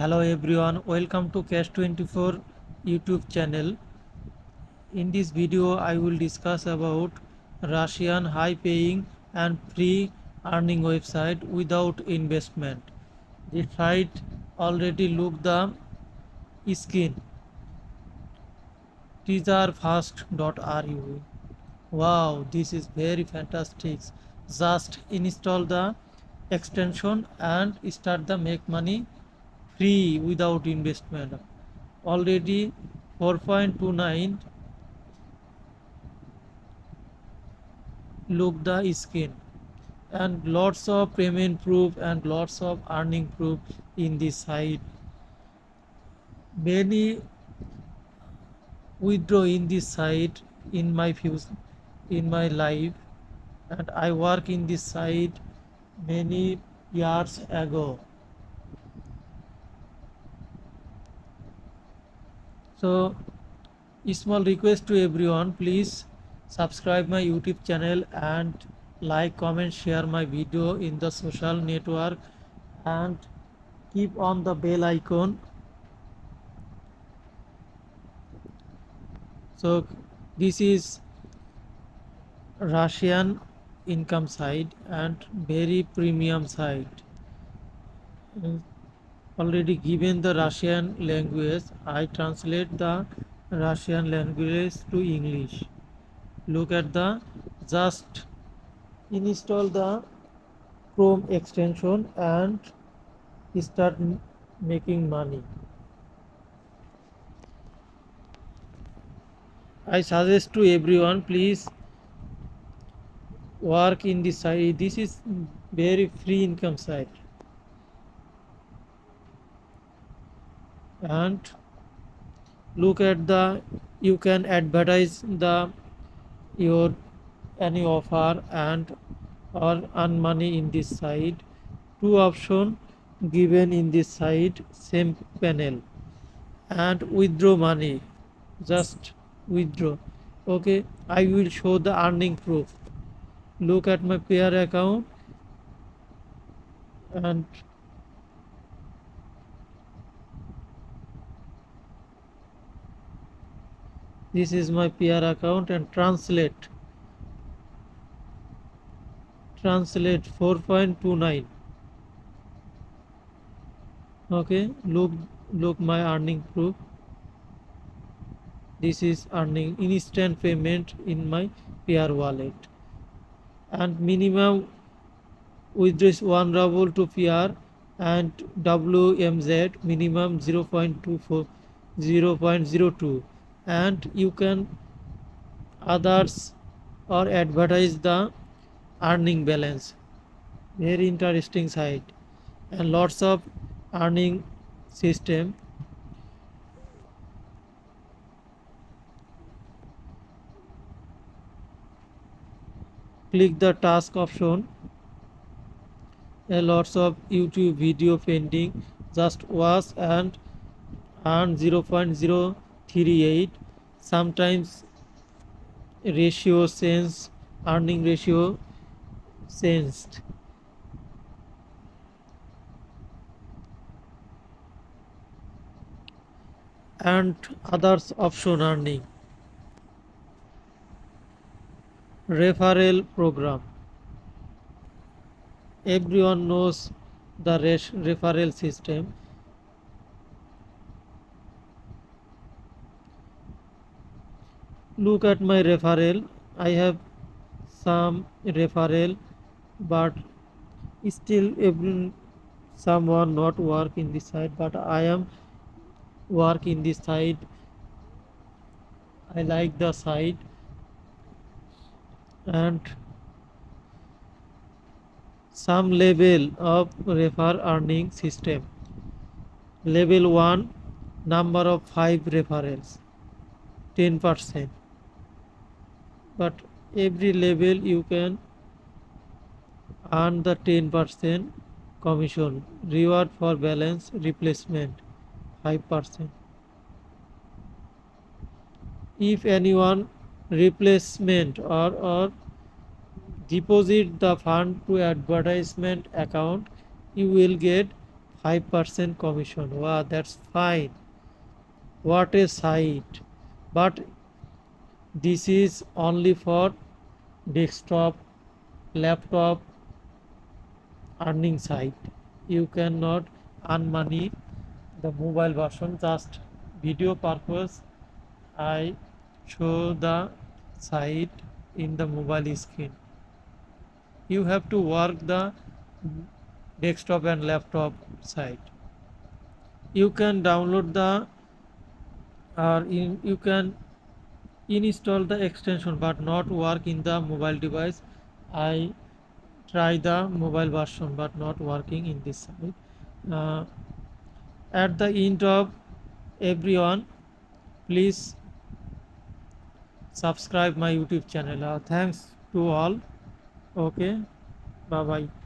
Hello everyone, welcome to Cash 24 YouTube channel. In this video, I will discuss about Russian high-paying and free earning website without investment. The site already look the skin. teaserfast.ru. Wow, this is very fantastic. Just install the extension and start the make money free without investment. Already 4.29 look the skin and lots of payment proof and lots of earning proof in this site. Many withdraw in this site in my life, and I work in this site many years ago. So small request to everyone, please subscribe my YouTube channel and like, comment, share my video in the social network and keep on the bell icon. So this is Russian income site and very premium site. Already given the Russian language, I translate the Russian language to English. Look at the just install the Chrome extension and start making money. I suggest to everyone, please work in this site. This is very free income site, and look at the you can advertise the your any offer and or earn money in this site. Two option given in this site, same panel, and withdraw money. Just withdraw. Okay, I will show the earning proof. Look at my pair account, and this is my pair account, and translate 4.29. Okay, look my earning proof. This is earning instant payment in my pair wallet, and minimum withdraws 1 ruble to pair, and WMZ minimum 0.24 0.02, and you can others or advertise the earning balance. Very interesting site and lots of earning system. Click the task option. Lots of YouTube video pending. Just watch and earn 0.038. Sometimes ratio sense earning ratio sensed, and others option earning. Referral program. Everyone knows the referral system. Look at my referral. I have some referral, but still someone not work in this side, but I am work in this side. I like the site, and some level of refer earning system. Level 1, number of 5 referrals, 10%. But every level you can earn the 10% commission. Reward for balance replacement 5%. If anyone replacement or deposit the fund to advertisement account, you will get 5% commission. Wow, that's fine. What a site. But this is only for desktop, laptop earning site. You cannot earn money the mobile version, just video purpose. I show the site in the mobile screen. You have to work the desktop and laptop site. You can download the you can install the extension but not work in the mobile device. I try the mobile version but not working in this site. uh, at the end of everyone, please subscribe my YouTube channel. Thanks to all. Okay, bye bye.